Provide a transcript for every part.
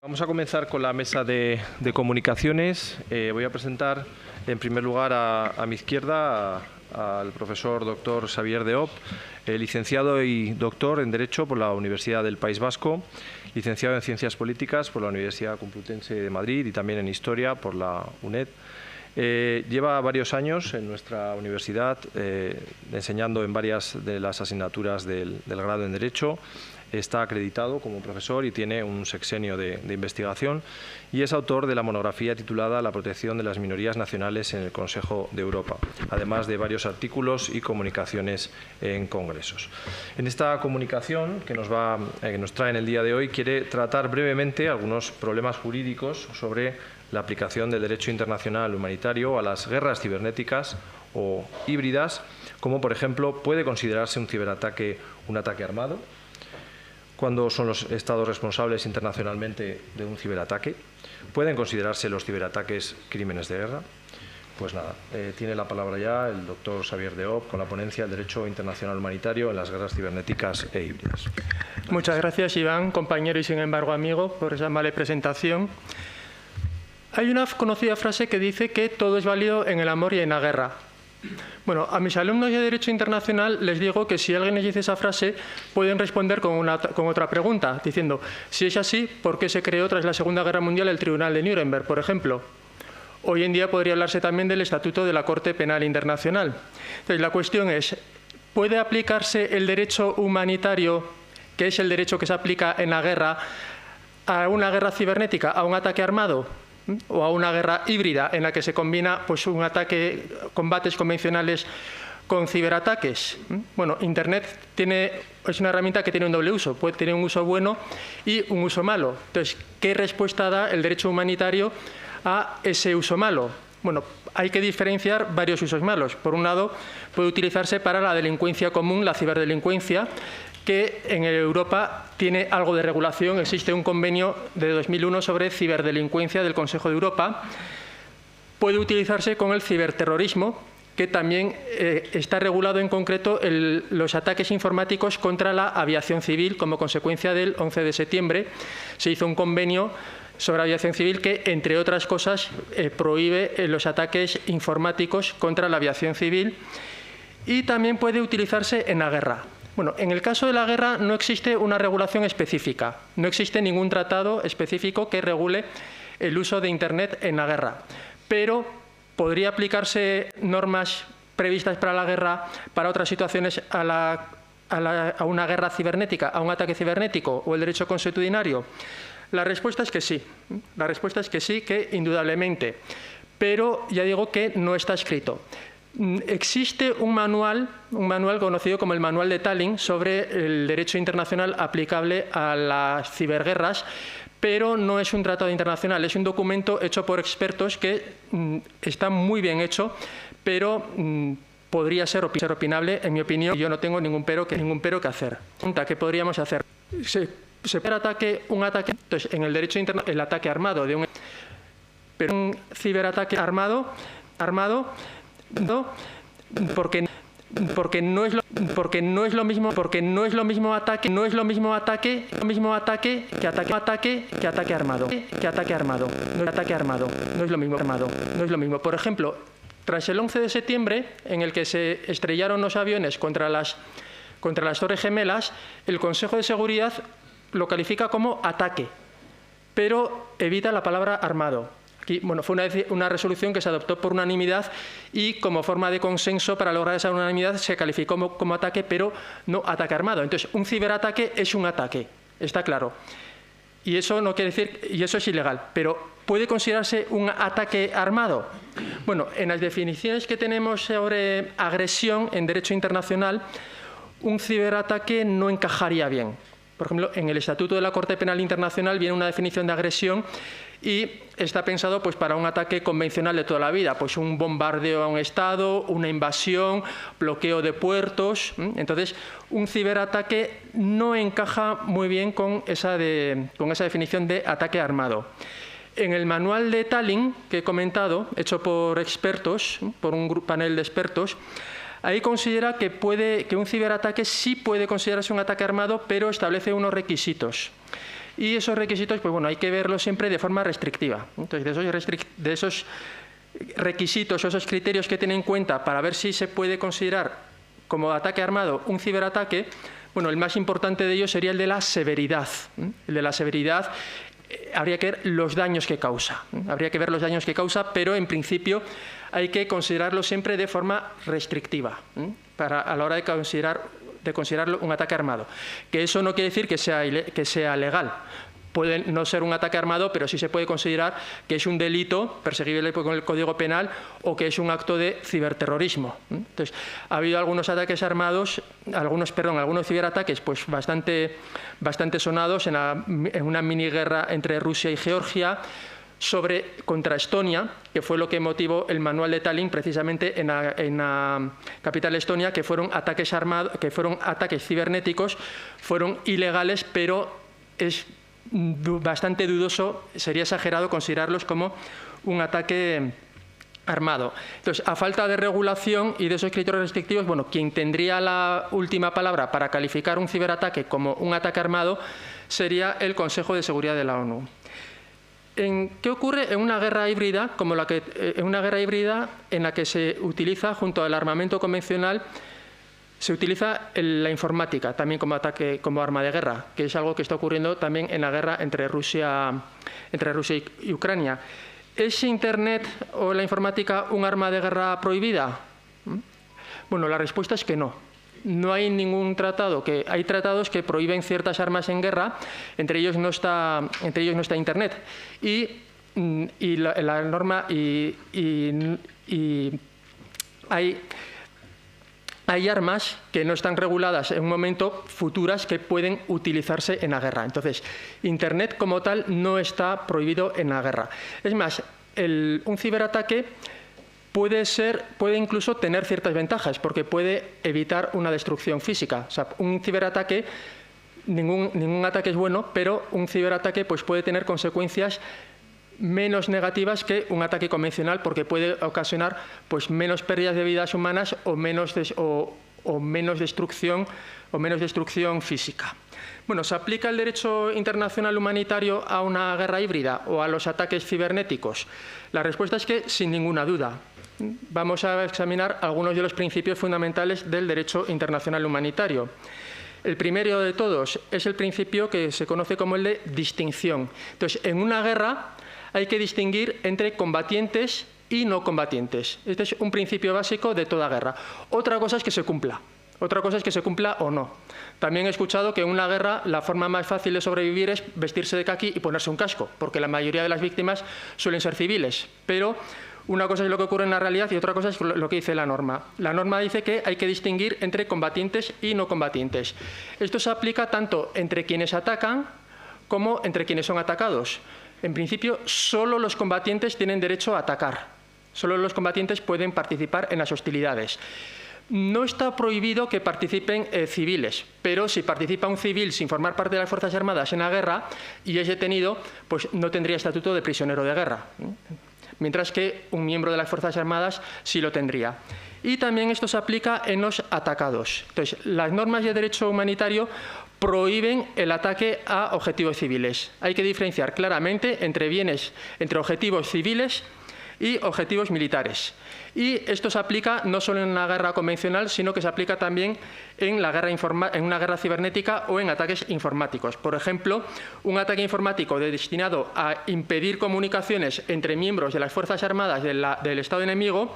Vamos a comenzar con la mesa de comunicaciones. Voy a presentar en primer lugar a mi izquierda al profesor doctor Xavier de Hoop, licenciado y doctor en Derecho por la Universidad del País Vasco, licenciado en Ciencias Políticas por la Universidad Complutense de Madrid y también en Historia por la UNED. Lleva varios años en nuestra universidad enseñando en varias de las asignaturas del grado en Derecho. Está acreditado como profesor y tiene un sexenio de investigación y es autor de la monografía titulada La protección de las minorías nacionales en el Consejo de Europa, además de varios artículos y comunicaciones en congresos. En esta comunicación que nos trae en el día de hoy quiere tratar brevemente algunos problemas jurídicos sobre la aplicación del derecho internacional humanitario a las guerras cibernéticas o híbridas, como por ejemplo, ¿puede considerarse un ciberataque un ataque armado? ¿Cuándo son los estados responsables internacionalmente de un ciberataque? ¿Pueden considerarse los ciberataques crímenes de guerra? Pues nada, tiene la palabra ya el doctor Xavier de Hoop con la ponencia del Derecho Internacional Humanitario en las guerras cibernéticas e híbridas. Muchas gracias, Iván, compañero y sin embargo amigo, por esa amable presentación. Hay una conocida frase que dice que todo es válido en el amor y en la guerra. Bueno, a mis alumnos de Derecho Internacional les digo que si alguien les dice esa frase, pueden responder con otra pregunta, diciendo, si es así, ¿por qué se creó tras la Segunda Guerra Mundial el Tribunal de Nuremberg, por ejemplo? Hoy en día podría hablarse también del Estatuto de la Corte Penal Internacional. Entonces, la cuestión es, ¿puede aplicarse el derecho humanitario, que es el derecho que se aplica en la guerra, a una guerra cibernética, a un ataque armado? ¿O a una guerra híbrida en la que se combina pues, un ataque, combates convencionales con ciberataques? Bueno, Internet es una herramienta que tiene un doble uso, puede tener un uso bueno y un uso malo. Entonces, ¿qué respuesta da el derecho humanitario a ese uso malo? Bueno, hay que diferenciar varios usos malos. Por un lado, puede utilizarse para la delincuencia común, la ciberdelincuencia, que en Europa tiene algo de regulación. Existe un convenio de 2001 sobre ciberdelincuencia del Consejo de Europa. Puede utilizarse con el ciberterrorismo, que también está regulado en concreto los ataques informáticos contra la aviación civil. Como consecuencia del 11 de septiembre se hizo un convenio sobre aviación civil que, entre otras cosas, prohíbe los ataques informáticos contra la aviación civil. Y también puede utilizarse en la guerra. Bueno, en el caso de la guerra no existe una regulación específica, no existe ningún tratado específico que regule el uso de Internet en la guerra, pero podría aplicarse normas previstas para la guerra, para otras situaciones a una guerra cibernética, a un ataque cibernético o el derecho consuetudinario. La respuesta es que sí, que indudablemente, pero ya digo que no está escrito. Existe un manual conocido como el Manual de Tallinn sobre el derecho internacional aplicable a las ciberguerras, pero no es un tratado internacional, es un documento hecho por expertos que está muy bien hecho, pero podría ser opinable, en mi opinión. Yo no tengo ningún pero que hacer. ¿Qué podríamos hacer? Se puede un ataque, entonces, en el derecho internacional, el ataque armado pero un ciberataque armado porque no es lo mismo ataque que ataque armado, no es lo mismo. Por ejemplo, tras el 11 de septiembre, en el que se estrellaron los aviones contra las Torres Gemelas, el Consejo de Seguridad lo califica como ataque, pero evita la palabra armado. Aquí, bueno, fue una resolución que se adoptó por unanimidad y como forma de consenso para lograr esa unanimidad se calificó como ataque, pero no ataque armado. Entonces, un ciberataque es un ataque, está claro. Y eso no quiere decir, y eso es ilegal, pero ¿puede considerarse un ataque armado? Bueno, en las definiciones que tenemos sobre agresión en derecho internacional, un ciberataque no encajaría bien. Por ejemplo, en el Estatuto de la Corte Penal Internacional viene una definición de agresión y está pensado pues, para un ataque convencional de toda la vida, pues un bombardeo a un Estado, una invasión, bloqueo de puertos. Entonces, un ciberataque no encaja muy bien con esa definición de ataque armado. En el manual de Tallinn, que he comentado, hecho por expertos, por un panel de expertos, ahí considera que un ciberataque sí puede considerarse un ataque armado, pero establece unos requisitos. Y esos requisitos, pues bueno, hay que verlos siempre de forma restrictiva. Entonces, de esos requisitos o esos criterios que tienen en cuenta para ver si se puede considerar como ataque armado un ciberataque, bueno, el más importante de ellos sería el de la severidad. El de la severidad habría que ver los daños que causa. Habría que ver los daños que causa, pero en principio hay que considerarlo siempre de forma restrictiva a la hora de considerarlo un ataque armado. Que eso no quiere decir que sea legal. Puede no ser un ataque armado, pero sí se puede considerar que es un delito perseguible con el Código Penal o que es un acto de ciberterrorismo. Entonces, ha habido algunos ataques armados, algunos ciberataques pues bastante sonados en una mini guerra entre Rusia y Georgia contra Estonia, que fue lo que motivó el manual de Tallinn precisamente en la capital de Estonia, que fueron ataques armados, que fueron ataques cibernéticos, fueron ilegales, pero es bastante dudoso, sería exagerado considerarlos como un ataque armado. Entonces, a falta de regulación y de esos criterios restrictivos, bueno, quien tendría la última palabra para calificar un ciberataque como un ataque armado sería el Consejo de Seguridad de la ONU. ¿Qué ocurre en una guerra híbrida en la que se utiliza, junto al armamento convencional, se utiliza la informática también como arma de guerra, que es algo que está ocurriendo también en la guerra entre Rusia y Ucrania? ¿Es Internet o la informática un arma de guerra prohibida? Bueno, la respuesta es que no. No hay ningún tratado, hay tratados que prohíben ciertas armas en guerra, entre ellos no está Internet. Y la norma hay armas que no están reguladas en un momento, futuras, que pueden utilizarse en la guerra. Entonces, Internet como tal no está prohibido en la guerra. Es más, un ciberataque puede incluso tener ciertas ventajas, porque puede evitar una destrucción física. O sea, un ciberataque, ningún ataque es bueno, pero un ciberataque pues, puede tener consecuencias menos negativas que un ataque convencional, porque puede ocasionar pues, menos pérdidas de vidas humanas o menos destrucción física. Bueno, ¿se aplica el derecho internacional humanitario a una guerra híbrida o a los ataques cibernéticos? La respuesta es que sin ninguna duda. Vamos a examinar algunos de los principios fundamentales del derecho internacional humanitario. El primero de todos es el principio que se conoce como el de distinción. Entonces, en una guerra hay que distinguir entre combatientes y no combatientes. Este es un principio básico de toda guerra. Otra cosa es que se cumpla. Otra cosa es que se cumpla o no. También he escuchado que en una guerra la forma más fácil de sobrevivir es vestirse de caqui y ponerse un casco, porque la mayoría de las víctimas suelen ser civiles. Pero una cosa es lo que ocurre en la realidad y otra cosa es lo que dice la norma. La norma dice que hay que distinguir entre combatientes y no combatientes. Esto se aplica tanto entre quienes atacan como entre quienes son atacados. En principio, solo los combatientes tienen derecho a atacar. Solo los combatientes pueden participar en las hostilidades. No está prohibido que participen civiles, pero si participa un civil sin formar parte de las Fuerzas Armadas en la guerra y es detenido, pues no tendría estatuto de prisionero de guerra, mientras que un miembro de las Fuerzas Armadas sí lo tendría. Y también esto se aplica en los atacados. Entonces, las normas de derecho humanitario prohíben el ataque a objetivos civiles. Hay que diferenciar claramente entre objetivos civiles y objetivos militares. Y esto se aplica no solo en una guerra convencional, sino que se aplica también en una guerra cibernética o en ataques informáticos. Por ejemplo, un ataque informático destinado a impedir comunicaciones entre miembros de las Fuerzas Armadas del Estado enemigo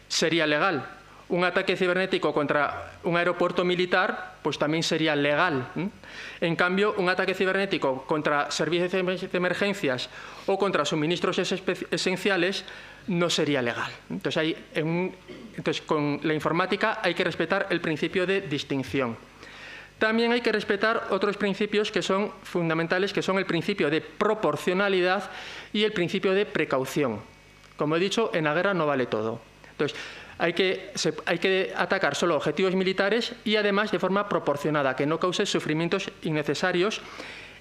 sería legal. Un ataque cibernético contra un aeropuerto militar, pues también sería legal. En cambio, un ataque cibernético contra servicios de emergencias o contra suministros esenciales no sería legal. Entonces, con la informática hay que respetar el principio de distinción. También hay que respetar otros principios que son fundamentales, que son el principio de proporcionalidad y el principio de precaución. Como he dicho, en la guerra no vale todo. Entonces, hay que atacar solo objetivos militares y además de forma proporcionada, que no cause sufrimientos innecesarios.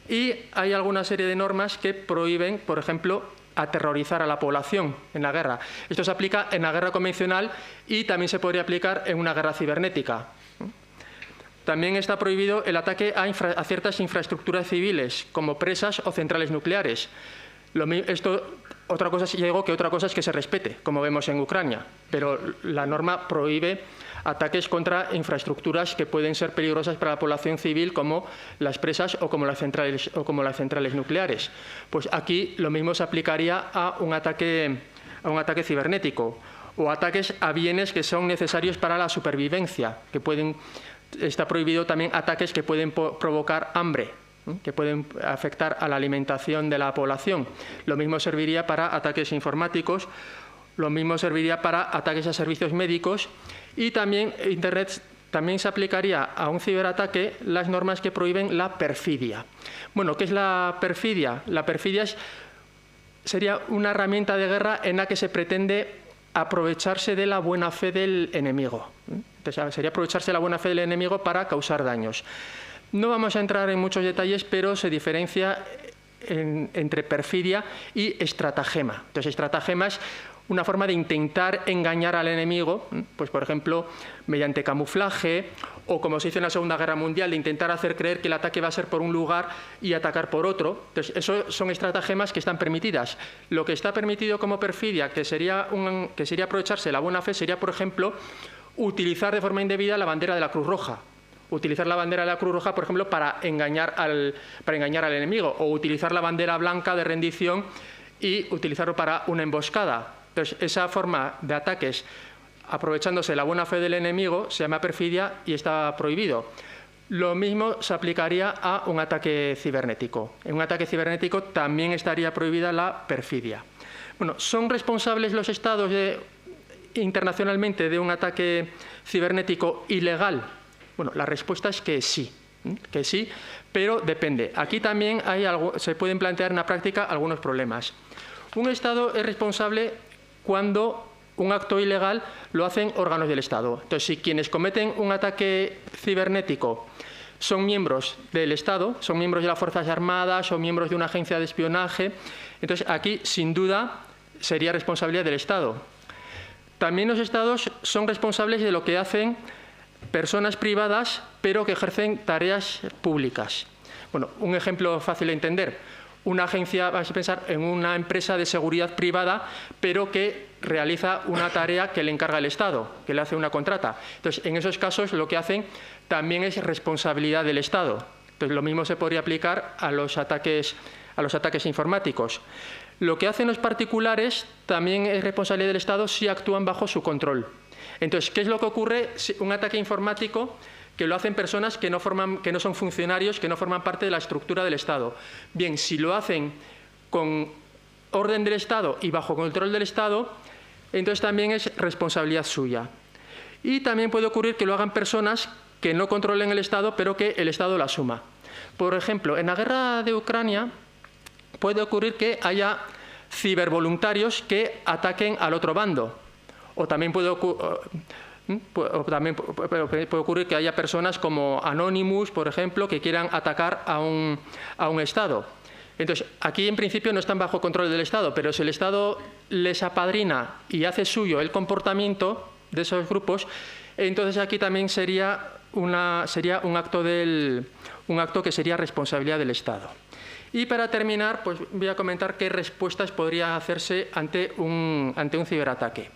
Y hay alguna serie de normas que prohíben, por ejemplo, aterrorizar a la población en la guerra. Esto se aplica en la guerra convencional y también se podría aplicar en una guerra cibernética. También está prohibido el ataque a ciertas infraestructuras civiles, como presas o centrales nucleares. Otra cosa es que se respete, como vemos en Ucrania, pero la norma prohíbe ataques contra infraestructuras que pueden ser peligrosas para la población civil, como las presas o como las centrales nucleares. Pues aquí lo mismo se aplicaría a un ataque cibernético, o ataques a bienes que son necesarios para la supervivencia, está prohibido también ataques que pueden provocar hambre, que pueden afectar a la alimentación de la población. Lo mismo serviría para ataques informáticos, lo mismo serviría para ataques a servicios médicos, y también Internet también se aplicaría a un ciberataque las normas que prohíben la perfidia. Bueno, ¿qué es la perfidia? La perfidia sería una herramienta de guerra en la que se pretende aprovecharse de la buena fe del enemigo. Entonces, sería aprovecharse de la buena fe del enemigo para causar daños. No vamos a entrar en muchos detalles, pero se diferencia entre perfidia y estratagema. Entonces, estratagema es una forma de intentar engañar al enemigo, pues por ejemplo, mediante camuflaje, o como se hizo en la Segunda Guerra Mundial, de intentar hacer creer que el ataque va a ser por un lugar y atacar por otro. Entonces, eso son estratagemas que están permitidas. Lo que está permitido como perfidia, que sería aprovecharse de la buena fe, sería, por ejemplo, utilizar de forma indebida la bandera de la Cruz Roja. Utilizar la bandera de la Cruz Roja, por ejemplo, para engañar al enemigo, o utilizar la bandera blanca de rendición y utilizarlo para una emboscada. Entonces, esa forma de ataques, aprovechándose de la buena fe del enemigo, se llama perfidia y está prohibido. Lo mismo se aplicaría a un ataque cibernético. En un ataque cibernético también estaría prohibida la perfidia. Bueno, ¿son responsables los estados internacionalmente de un ataque cibernético ilegal? Bueno, la respuesta es que sí, pero depende. Aquí también se pueden plantear en la práctica algunos problemas. Un Estado es responsable cuando un acto ilegal lo hacen órganos del Estado. Entonces, si quienes cometen un ataque cibernético son miembros del Estado, son miembros de las Fuerzas Armadas o miembros de una agencia de espionaje, entonces aquí, sin duda, sería responsabilidad del Estado. También los Estados son responsables de lo que hacen personas privadas, pero que ejercen tareas públicas. Bueno, un ejemplo fácil de entender. Una agencia, vamos a pensar en una empresa de seguridad privada, pero que realiza una tarea que le encarga el Estado, que le hace una contrata. Entonces, en esos casos, lo que hacen también es responsabilidad del Estado. Entonces, lo mismo se podría aplicar a los ataques informáticos. Lo que hacen los particulares también es responsabilidad del Estado si actúan bajo su control. Entonces, ¿qué es lo que ocurre si un ataque informático que lo hacen personas que no son funcionarios, que no forman parte de la estructura del Estado? Bien, si lo hacen con orden del Estado y bajo control del Estado, entonces también es responsabilidad suya. Y también puede ocurrir que lo hagan personas que no controlen el Estado, pero que el Estado lo asuma. Por ejemplo, en la guerra de Ucrania puede ocurrir que haya cibervoluntarios que ataquen al otro bando. O también puede ocurrir que haya personas como Anonymous, por ejemplo, que quieran atacar a un Estado. Entonces, aquí en principio no están bajo control del Estado, pero si el Estado les apadrina y hace suyo el comportamiento de esos grupos, entonces aquí también sería un acto que sería responsabilidad del Estado. Y para terminar, pues voy a comentar qué respuestas podría hacerse ante un ciberataque.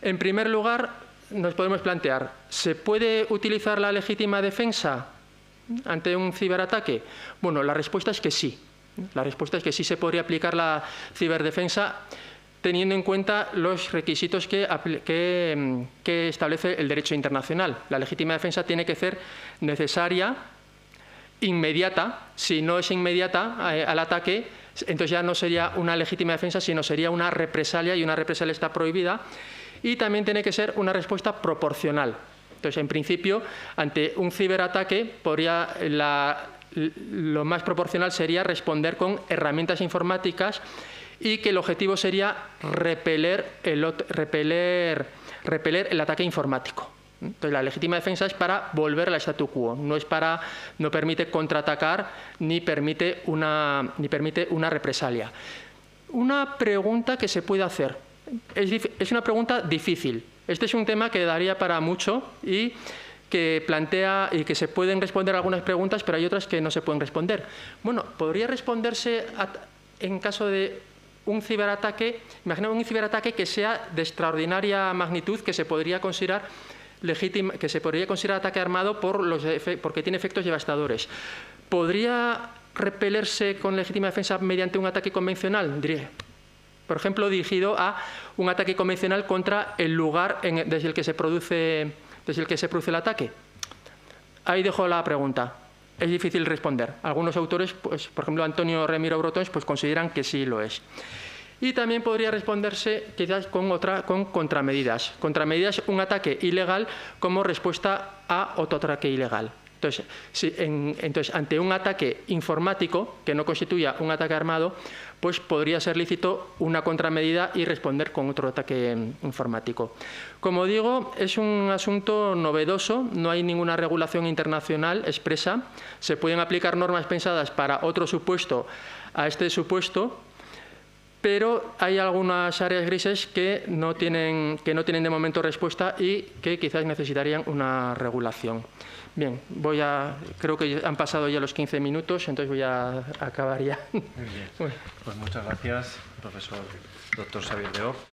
En primer lugar, nos podemos plantear, ¿se puede utilizar la legítima defensa ante un ciberataque? Bueno, la respuesta es que sí. La respuesta es que sí se podría aplicar la ciberdefensa teniendo en cuenta los requisitos que establece el derecho internacional. La legítima defensa tiene que ser necesaria, inmediata. Si no es inmediata al ataque, entonces ya no sería una legítima defensa, sino sería una represalia, y una represalia está prohibida. Y también tiene que ser una respuesta proporcional. Entonces, en principio, ante un ciberataque, lo más proporcional sería responder con herramientas informáticas y que el objetivo sería repeler el ataque informático. Entonces, la legítima defensa es para volver al statu quo, no permite contraatacar ni permite una represalia. Una pregunta que se puede hacer. Es una pregunta difícil. Este es un tema que daría para mucho y que plantea y que se pueden responder algunas preguntas, pero hay otras que no se pueden responder. Bueno, podría responderse en caso de un ciberataque, imaginemos un ciberataque que sea de extraordinaria magnitud, que se podría considerar ataque armado porque tiene efectos devastadores. ¿Podría repelerse con legítima defensa mediante un ataque convencional? Diría, por ejemplo, dirigido a un ataque convencional contra el lugar desde el que se produce el ataque. Ahí dejo la pregunta. Es difícil responder. Algunos autores, pues, por ejemplo, Antonio Remiro Brotons, pues, consideran que sí lo es. Y también podría responderse quizás con contramedidas. Contramedidas, un ataque ilegal como respuesta a otro ataque ilegal. Entonces, ante un ataque informático que no constituya un ataque armado, pues podría ser lícito una contramedida y responder con otro ataque informático. Como digo, es un asunto novedoso, no hay ninguna regulación internacional expresa, se pueden aplicar normas pensadas para otro supuesto a este supuesto, pero hay algunas áreas grises que no tienen de momento respuesta y que quizás necesitarían una regulación. Bien, creo que han pasado ya los 15 minutos, entonces voy a acabar ya. Muy bien. Pues muchas gracias, profesor Dr. Xavier de Hoop.